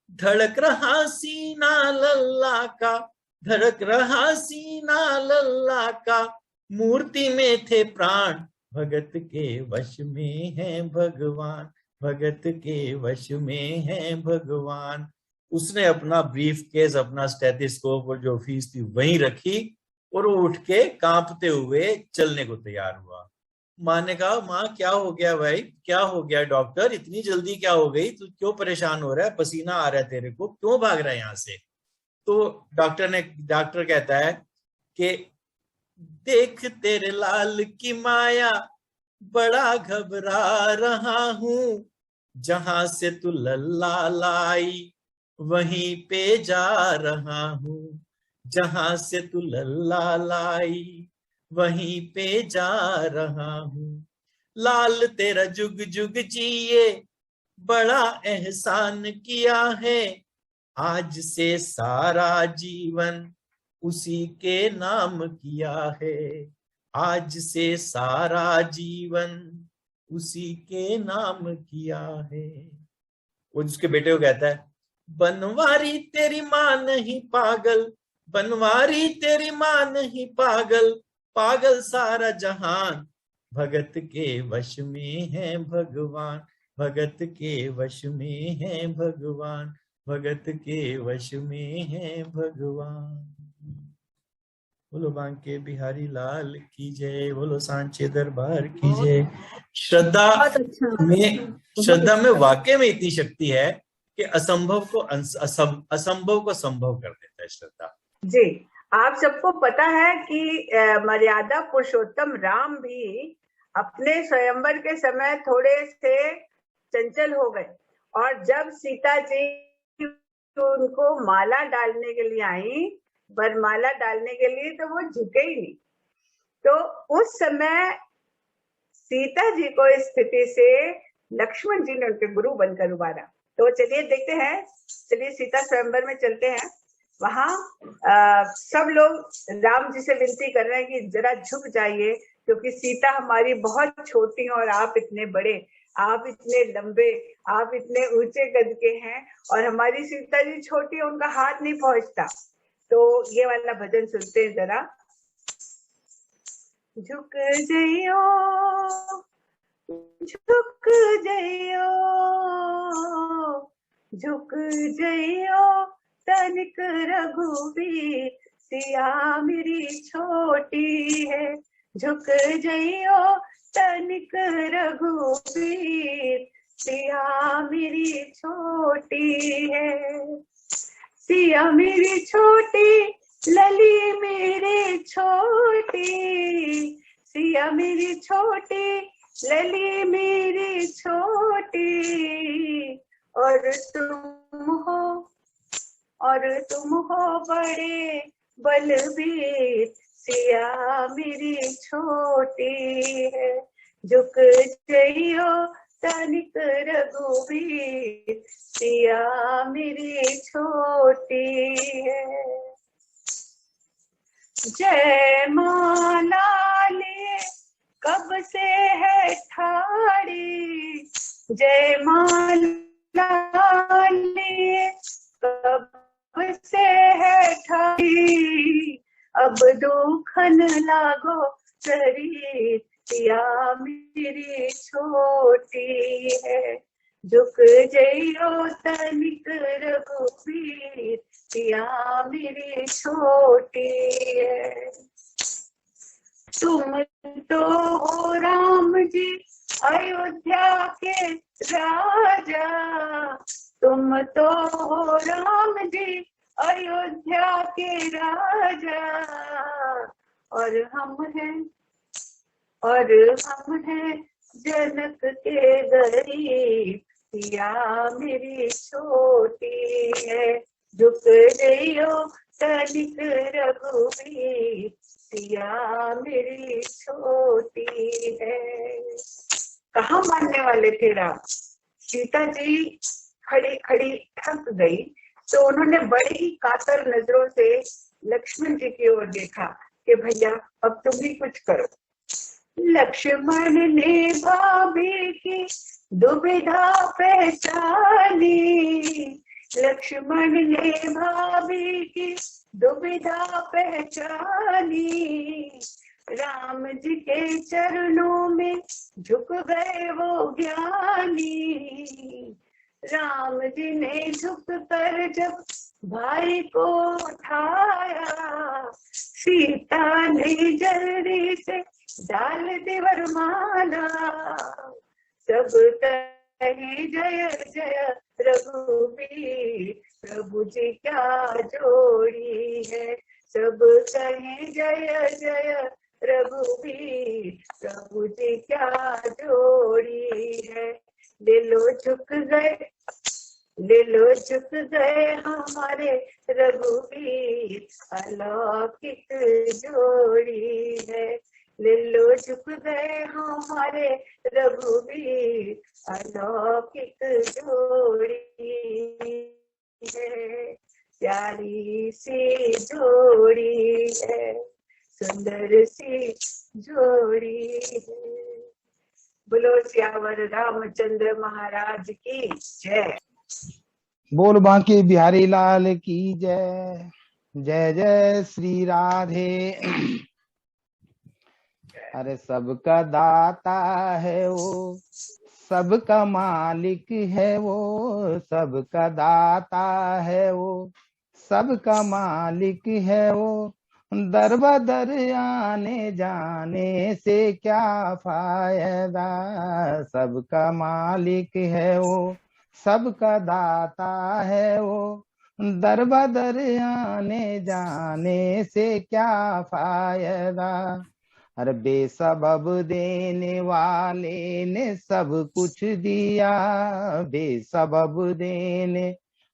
धड़क रहा सीना लल्ला का, धड़क रहा सीना लल्ला का, मूर्ति में थे प्राण, भगत के वश में है भगवान, भगत के वश में है भगवान। उसने अपना ब्रीफ केस, अपना स्टेथोस्कोप और जो फीस थी वहीं रखी और वो उठ के कांपते हुए चलने को तैयार हुआ। माँ ने कहा, माँ क्या हो गया भाई, क्या हो गया डॉक्टर, इतनी जल्दी क्या हो गई, तू क्यों परेशान हो रहा है, पसीना आ रहा है तेरे को, क्यों भाग रहा है यहाँ से। तो डॉक्टर कहता है कि देख तेरे लाल की माया, बड़ा घबरा रहा हूँ, जहां से तू लल्ला लाई वहीं पे जा रहा हूँ, जहां से तू लल्ला लाई वहीं पे जा रहा हूँ। लाल तेरा जुग जुग जिए, बड़ा एहसान किया है, आज से सारा जीवन उसी के नाम किया है, आज से सारा जीवन उसी के नाम किया है। वो जिसके बेटे को कहता है, बनवारी तेरी माँ नहीं पागल, बनवारी तेरी माँ नहीं पागल, पागल सारा जहान, भगत के वश में है भगवान, भगत के वश में है भगवान, भगत के वश में है भगवान। बोलो बांके बिहारी लाल की जय, बोलो सांचे दरबार की जय। श्रद्धा बहुत अच्छा। में, श्रद्धा में वाकई में इतनी शक्ति है कि असंभव को असंभव को संभव कर देता है श्रद्धा। जी, आप सबको पता है कि मर्यादा पुरुषोत्तम राम भी अपने स्वयंवर के समय थोड़े से चंचल हो गए, और जब सीता जी उनको माला डालने के लिए आई, वरमाला डालने के लिए, तो वो झुके ही नहीं। तो उस समय सीता जी को इस स्थिति से लक्ष्मण जी ने उनके गुरु बनकर उबारा। तो चलिए देखते हैं, चलिए सीता स्वयंवर में चलते हैं। वहां सब लोग राम जी से विनती कर रहे हैं कि जरा झुक जाइए, क्योंकि सीता हमारी बहुत छोटी है और आप इतने बड़े, आप इतने लंबे, आप इतने ऊंचे कद के हैं, और हमारी सीता जी छोटी है, उनका हाथ नहीं पहुंचता। तो ये वाला भजन सुनते हैं जरा। झुक जइयो, झुक जइयो, झुक जइयो तनिक रघुवीर, सिया मेरी छोटी है। झुक जइयो तनिक रघुवीर, सिया मेरी छोटी है। सिया मेरी छोटी, लली मेरी छोटी, सिया मेरी छोटी, लली मेरी छोटी, और तुम हो बड़े बलबीर, सिया मेरी छोटी है। झुक जइयो तनिक रघुवीर, सिया मेरी छोटी है। जय माला ले कब से है ठाड़ी, जय माला ले कब से है ठाड़ी, अब दुखन लागो शरीर, सिया मेरी छोटी है। झुक जइयो तनिक रघुवीर, सिया मेरी छोटी है। तुम तो हो राम जी अयोध्या के राजा, तुम तो हो राम जी अयोध्या के राजा, और हम हैं जनक के गरीब, सिया मेरी छोटी है। झुक जइयो तनिक रघुवीर, सिया मेरी छोटी है। कहाँ मानने वाले थे राम? सीता जी खड़ी खड़ी थक गई, तो उन्होंने बड़ी ही कातर नजरों से लक्ष्मण जी की ओर देखा कि भैया अब तुम ही कुछ करो। लक्ष्मण ने भाभी की दुविधा पहचानी, लक्ष्मण ने भाभी की दुविधा पहचानी, राम जी के चरणों में झुक गए वो ज्ञानी। राम जी ने झुक कर जब भाई को उठाया, सीता ने जल्दी से डाल दी वरमाला, सब कहे जय जय रघुवीर, प्रभु जी क्या जोड़ी है। सब कहे जय जय रघुवीर, प्रभु जी क्या जोड़ी है। ले लो झुक गए हमारे रघुवीर, अलौकिक जोड़ी है। लिल्लो झुक गए हमारे रघुवीर, अलौकिक जोड़ी है, प्यारी सी जोड़ी है, सुंदर सी जोड़ी है। बोलो सियावर रामचंद्र महाराज की जय। बोल बांके बिहारी लाल की जय। जय जय श्री राधे। अरे सबका दाता है वो, सबका मालिक है वो, सबका दाता है वो, सबका मालिक है वो। दर बदर आने जाने से क्या फायदा, सबका मालिक है वो, सबका दाता है वो। दर बदर आने जाने से क्या फायदा। अरे बेसबब देने वाले ने सब कुछ दिया, बेसबब देने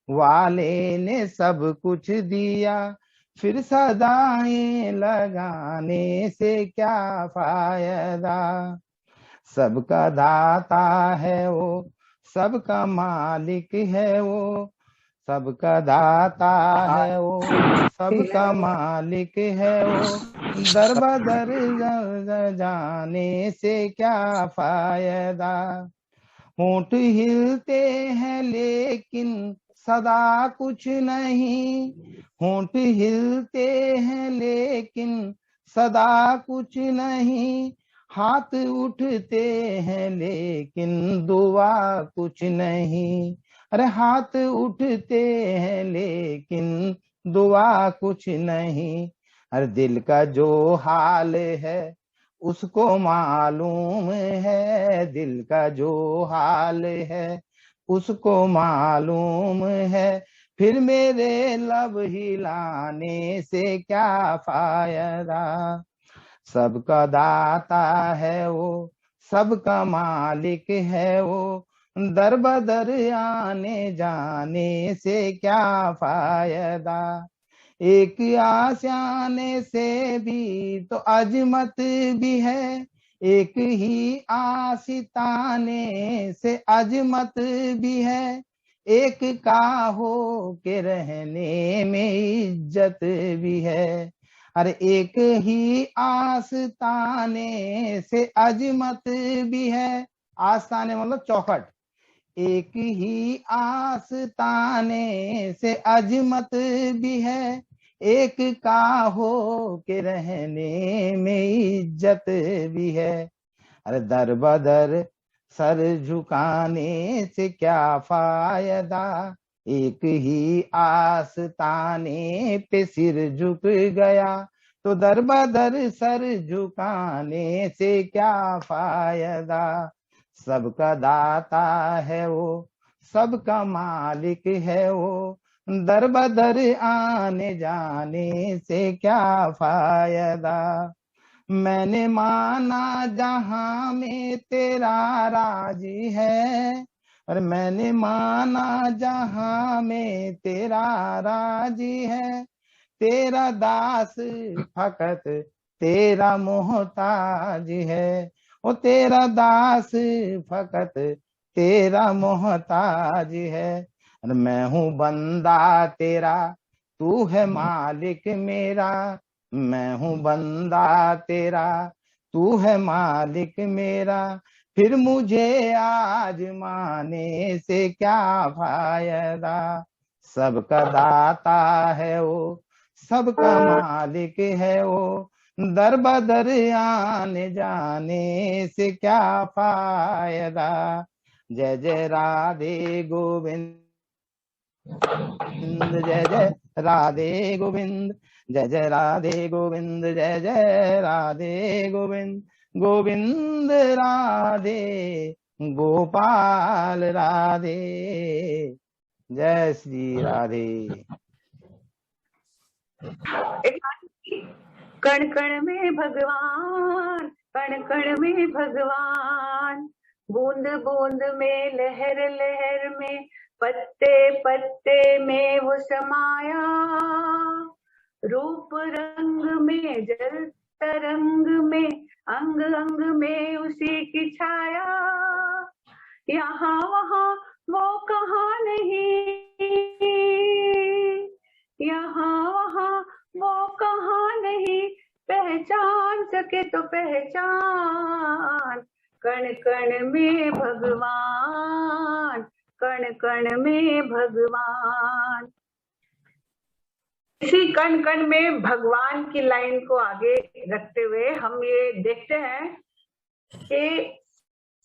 वाले ने सब कुछ दिया, फिर सदाएं लगाने से क्या फायदा। सबका दाता है वो, सबका मालिक है वो, सबका दाता है वो, सबका मालिक है वो। दर बदर जाने से क्या फायदा। होंठ हिलते हैं लेकिन सदा कुछ नहीं, होंठ हिलते हैं लेकिन सदा कुछ नहीं, हाथ उठते हैं लेकिन दुआ कुछ नहीं। अरे हाथ उठते हैं लेकिन दुआ कुछ नहीं। अरे दिल का जो हाल है उसको मालूम है, दिल का जो हाल है उसको मालूम है, फिर मेरे लब हिलाने से क्या फायदा। सबका दाता है वो, सबका मालिक है वो, दर बदर आने जाने से क्या फायदा। एक आशाने से भी तो अजमत भी है, एक ही आशिताने से अजमत भी है, एक का हो के रहने में इज्जत भी है। अरे एक ही आस्ताने से अजमत भी है, आस्ताने मतलब चौखट, एक ही आस्ताने से अजमत भी है, एक का हो के रहने में इज्जत भी है। अरे दर बदर सर झुकाने से क्या फायदा, एक ही आस्ताने पे सिर झुक गया तो दर बदर सर झुकाने से क्या फायदा। सबका दाता है वो, सबका मालिक है वो, दर बदर आने जाने से क्या फायदा। मैंने माना जहां में तेरा राजी है, और मैंने माना जहां में तेरा राजी है, तेरा दास फकत तेरा मोहताज है, ओ तेरा दास फकत तेरा मोहताज है। और मैं हूँ बंदा तेरा, तू है मालिक मेरा, मैं हूँ बंदा तेरा, तू है मालिक मेरा, फिर मुझे आजमाने से क्या फायदा। सबका दाता है वो, सबका मालिक है वो, दर बदर आने जाने से क्या फायदा। जय जय राधे गोविंद, जय जय राधे गोविंद, जय जय राधे गोविंद, जय जय राधे गोविंद, गोविंद राधे गोपाल राधे। जय श्री राधे। कण कण में भगवान, कण कण में भगवान, बूंद बूंद में लहर लहर में, पत्ते पत्ते में वो समाया, रूप रंग में जल तरंग में, अंग अंग में उसी की छाया, यहाँ वहाँ वो कहाँ नहीं, यहाँ वहाँ वो कहाँ नहीं, पहचान सके तो पहचान, कण कण में भगवान, कण कण में भगवान। इसी कण कण में भगवान की लाइन को आगे रखते हुए हम ये देखते हैं कि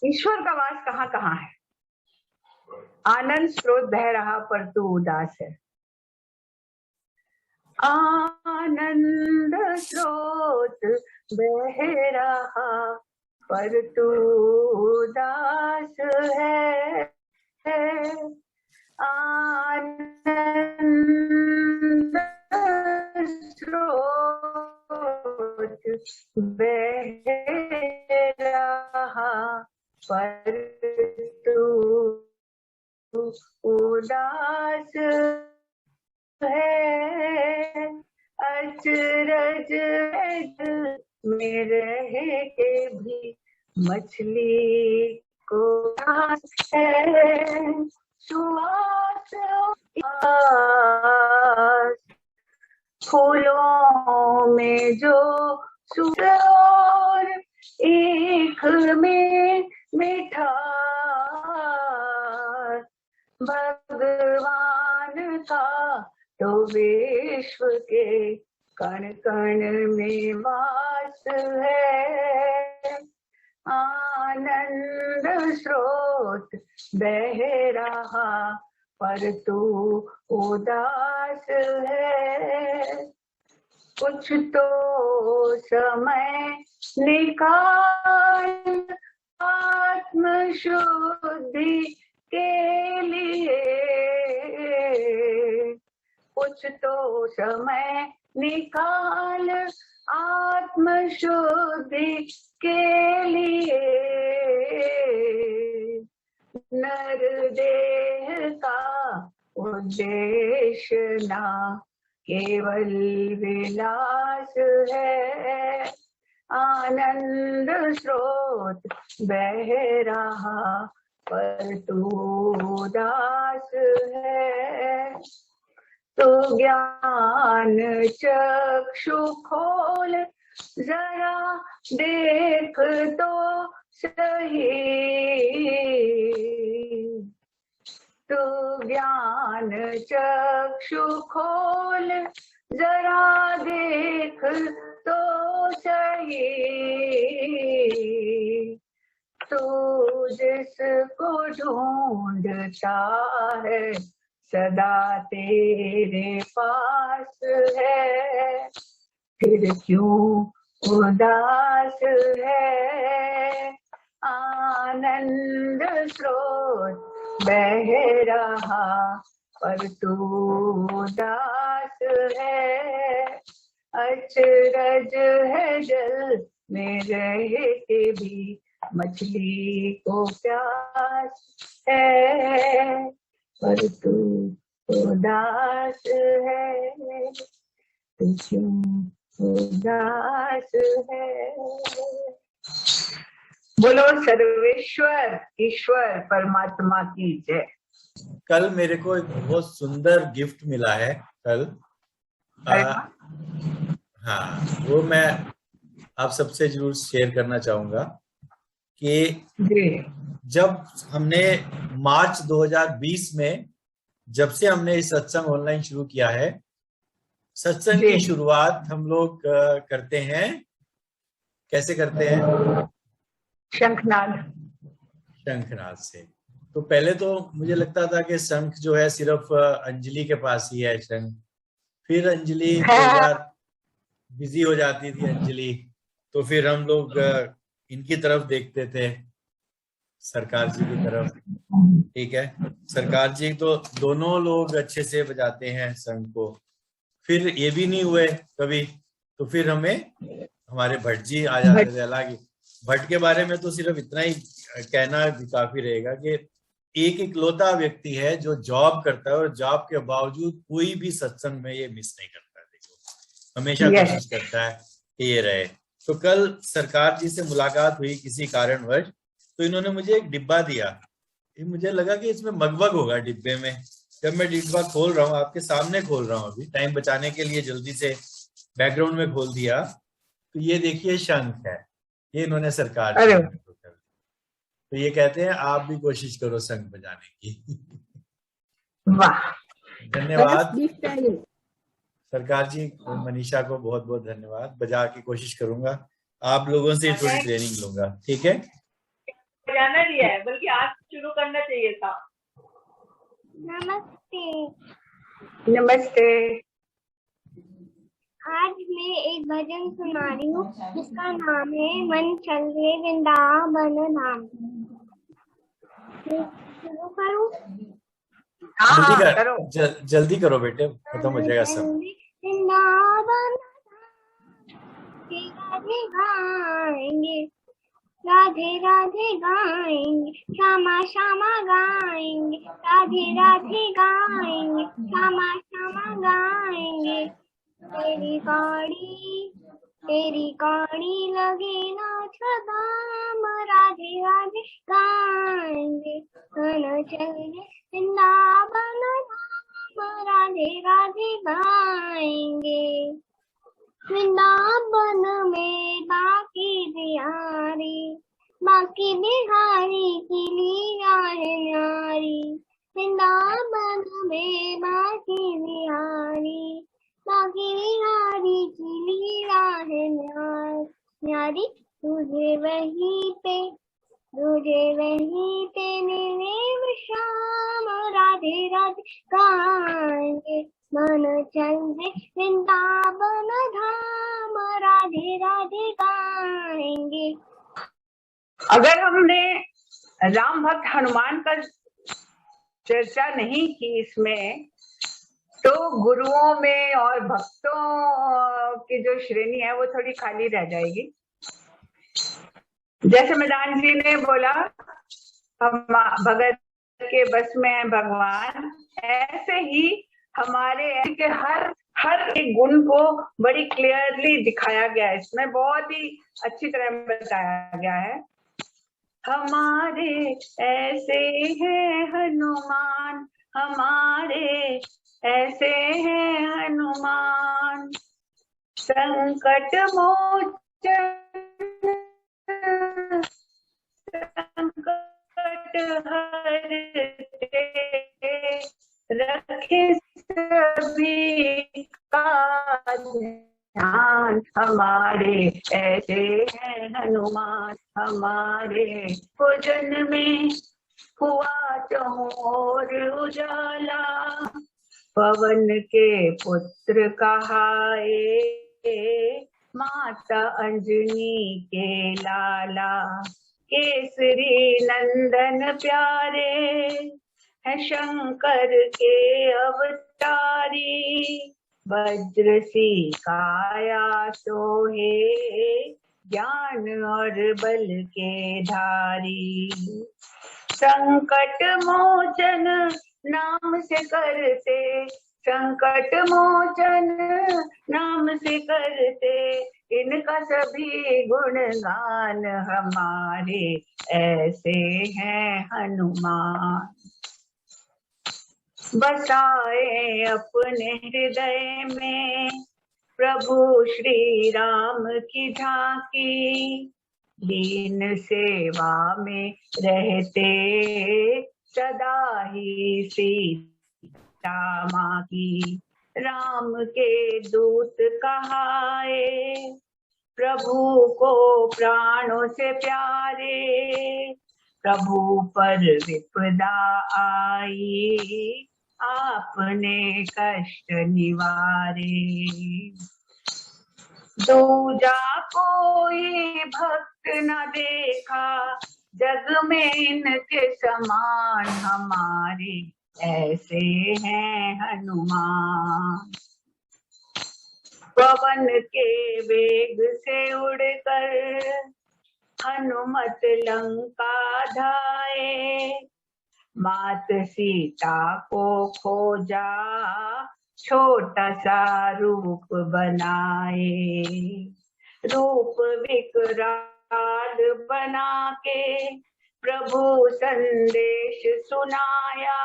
ईश्वर का वास कहाँ कहाँ है। आनंद स्रोत बह रहा पर तू उदास है, आनंद स्रोत बह रहा पर तू उदास है, आनंद स्रोत बह रहा पर तू उदास है, अचरज में रह के भी मछली को है, सुवास फूलों में जो सुर, एक में मिठास, भगवान का तो विश्व के कण कण में वास है, आनंद स्रोत बह रहा पर तू उदास है, कुछ तो समय निकाल आत्म शुद्धि के लिए, कुछ तो समय निकाल आत्म शुद्धि के लिए, नर देह का उद्देश्य ना केवल विलास है, आनंद स्रोत बह रहा पर तू उदास है, तो ज्ञान चक्षु खोल जरा देख तो सही, तो ज्ञान चक्षु खोल जरा देख तो सही, तू जिसको ढूंढता है सदा तेरे पास है, फिर क्यों उदास है, आनंद स्रोत बह रहा पर तू उदास है, अचरज है जल में रह के भी मछली को प्यास है, पर तू उदास है, तू क्यों उदास है। बोलो सर्वेश्वर ईश्वर परमात्मा की जय। कल मेरे को एक बहुत सुंदर गिफ्ट मिला है कल। हाँ, वो मैं आप सबसे जरूर शेयर करना चाहूंगा कि जब हमने मार्च 2020 में जब से हमने इस सत्संग ऑनलाइन शुरू किया है, सत्संग की शुरुआत हम लोग करते हैं, कैसे करते हैं? शंखनाद से। तो पहले तो मुझे लगता था कि शंख जो है सिर्फ अंजलि के पास ही है शंख, फिर अंजलि बिजी हो जाती थी अंजलि, तो फिर हम लोग इनकी तरफ देखते थे, सरकार जी की तरफ। ठीक है, सरकार जी तो दोनों लोग अच्छे से बजाते हैं शंख को। फिर ये भी नहीं हुए कभी, तो फिर हमें हमारे भट्ट जी आ जाते थे। हालांकि भट्ट के बारे में तो सिर्फ इतना ही कहना भी काफी रहेगा कि एक इकलौता व्यक्ति है जो जॉब करता है और जॉब के बावजूद कोई भी सत्संग में ये मिस नहीं करता है। देखो, हमेशा कोशिश करता है कि ये रहे। तो कल सरकार जी से मुलाकात हुई किसी कारणवश, तो इन्होंने मुझे एक डिब्बा दिया। मुझे लगा कि इसमें मगमग होगा डिब्बे में। जब मैं डिब्बा खोल रहा हूँ, आपके सामने खोल रहा हूँ, अभी टाइम बचाने के लिए जल्दी से बैकग्राउंड में खोल दिया, तो ये देखिए शंख है। ये इन्होंने सरकार जी ने मेरे को कर। तो ये कहते हैं आप भी कोशिश करो शंख बजाने की। वाह, धन्यवाद गिफ्ट है ये। सरकार जी, मनीषा को बहुत बहुत धन्यवाद। बजा की कोशिश करूंगा, आप लोगों से थोड़ी ट्रेनिंग लूंगा, ठीक है। बजाना नहीं है, बल्कि आज शुरू करना चाहिए था। नमस्ते। नमस्ते। आज मैं एक भजन सुना रही हूँ जिसका नाम है मन चल रे वृंदावन धाम। शुरू करूँ? जल्दी करो। जल्दी करो बेटे, खत्म हो जाएगा सब। वृंदावन राधे गाएंगे, राधे राधे गाएंगे, श्यामा श्यामा गाएंगे, राधे राधे गाएंगे, श्यामा श्यामा गाएंगे। तेरी गाड़ी लगे नाच दाम, राधे राधे गाएंगे, मन चले वृंदावन धाम, राधे राधे गाएंगे। वृंदावन में बाकी बिहारी की लीला है न्यारी। वृंदावन में बाकी बिहारी की लीला है न्यारी। तुझे वहीं पे मेरे श्याम, राधे राधे गाएंगे, मन चल दे वृंदावन धाम, राधे राधे गाएंगे। अगर हमने राम भक्त हनुमान का चर्चा नहीं की इसमें, तो गुरुओं में और भक्तों की जो श्रेणी है वो थोड़ी खाली रह जाएगी। जैसे मैदान जी ने बोला हम भगत के बस में है भगवान, ऐसे ही हमारे के हर एक गुण को बड़ी क्लियरली दिखाया गया है। इसमें बहुत ही अच्छी तरह बताया गया है। हमारे ऐसे हैं हनुमान, हमारे ऐसे हैं हनुमान, संकट मोचन संकट हरते, रखे सभी का ध्यान। हमारे ऐसे हैं हनुमान, हमारे भोजन में हुआ चहोर उजाला, पवन के पुत्र कहाए, माता अंजनी के लाला, केसरी नंदन प्यारे है शंकर के अवतारी, वज्र सी काया सोहे, ज्ञान और बल के धारी। संकट मोचन नाम से करते, संकट मोचन नाम से करते, इनका सभी गुणगान। हमारे ऐसे हैं हनुमान, बसाए अपने हृदय में प्रभु श्री राम की झांकी, दीन सेवा में रहते सदा ही सीता माँ की। राम के दूत कहाए, प्रभु को प्राणों से प्यारे, प्रभु पर विपदा आई, आपने कष्ट निवारे। दूजा कोई भक्त न देखा, जग में इनके समान। हमारे ऐसे हैं हनुमान, पवन के वेग से उड़कर हनुमत लंका धाए, मात सीता को खोजा, छोटा सा रूप बनाए। रूप विकराल बना के प्रभु संदेश सुनाया।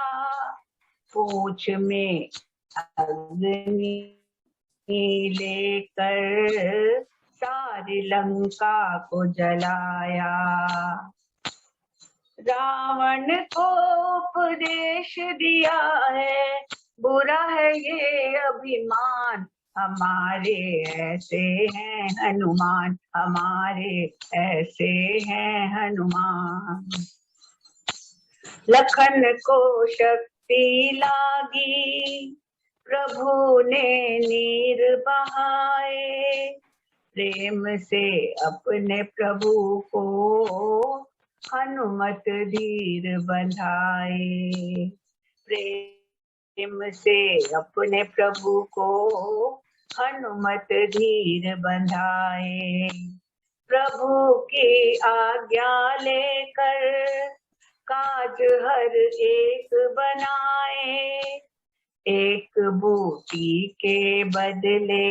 पूछ में अग्नि लेकर सारी लंका को जलाया। रावण को उपदेश दिया है, बुरा है ये अभिमान, हमारे ऐसे हैं हनुमान, हमारे ऐसे हैं हनुमान। लखन को शक्ति लागी, प्रभु ने नीर बहाए, प्रेम से अपने प्रभु को हनुमत धीर बंधाए। प्रेम से अपने प्रभु को हनुमत धीर बंधाए। प्रभु की आज्ञा लेकर काज हर एक बनाए, एक बूटी के बदले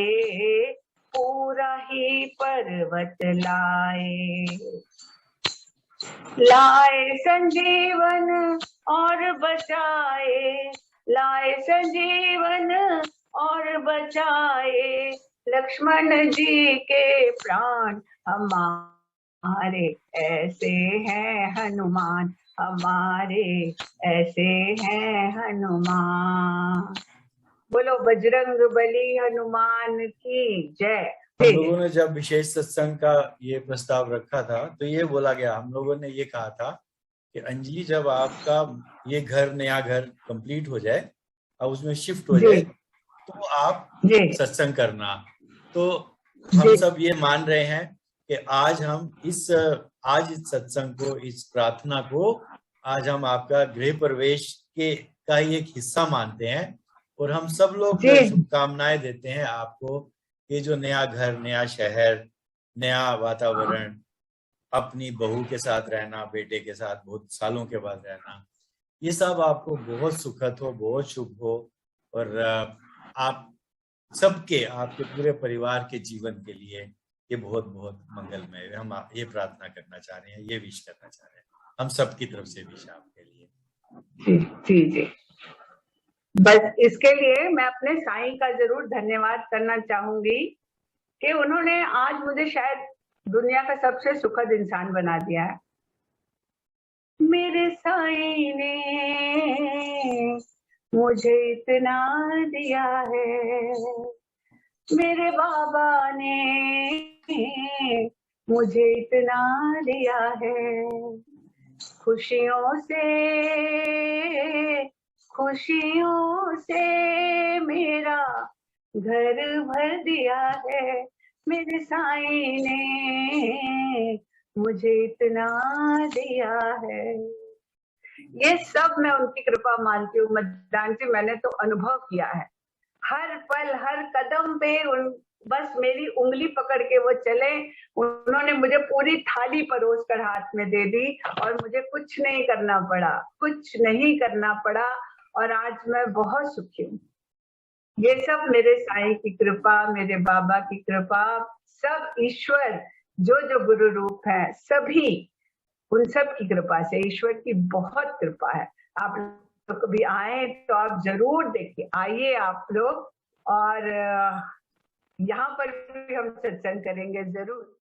पूरा ही पर्वत लाए। लाए संजीवन और बचाए, लाए संजीवन और बचाए, लक्ष्मण जी के प्राण, हमारे ऐसे हैं हनुमान, हमारे ऐसे हैं हनुमान। बोलो बजरंग बली हनुमान की जय। हम लोगों ने जब विशेष सत्संग का ये प्रस्ताव रखा था तो ये बोला गया, हम लोगों ने ये कहा था कि अंजलि जब आपका ये घर, नया घर कंप्लीट हो जाए, अब उसमें शिफ्ट हो जाए, तो आप सत्संग करना। तो हम सब ये मान रहे हैं कि आज हम इस सत्संग को, इस प्रार्थना को आज हम आपका गृह प्रवेश का ही एक हिस्सा मानते हैं, और हम सब लोग शुभकामनाएं देते हैं आपको। ये जो नया घर, नया शहर, नया वातावरण, अपनी बहू के साथ रहना, बेटे के साथ बहुत सालों के बाद रहना, ये सब आपको बहुत सुखद हो, बहुत शुभ हो, और आप सबके, आपके पूरे परिवार के जीवन के लिए ये बहुत बहुत मंगलमय। हम ये प्रार्थना करना चाह रहे हैं, ये विश करना चाह रहे हैं, हम सबकी तरफ से विश आपके लिए। जी जी। बस इसके लिए मैं अपने साईं का जरूर धन्यवाद करना चाहूंगी कि उन्होंने आज मुझे शायद दुनिया का सबसे सुखद इंसान बना दिया है। मेरे साईं ने मुझे इतना दिया है, मेरे बाबा ने मुझे इतना दिया है, खुशियों से मेरा घर भर दिया है, मेरे साईं ने मुझे इतना दिया है। ये सब मैं उनकी कृपा मानती हूँ मदान जी, मैंने तो अनुभव किया है। हर पल हर कदम पे बस मेरी उंगली पकड़ के वो चले, उन्होंने मुझे पूरी थाली परोस कर हाथ में दे दी और मुझे कुछ नहीं करना पड़ा, और आज मैं बहुत सुखी हूँ। ये सब मेरे साईं की कृपा, मेरे बाबा की कृपा, सब ईश्वर जो गुरु रूप है, सभी उन सब की कृपा से, ईश्वर की बहुत कृपा है। आप लोग कभी आए तो आप जरूर देखिए, आइए आप लोग, और यहाँ पर भी हम सत्संग करेंगे जरूर।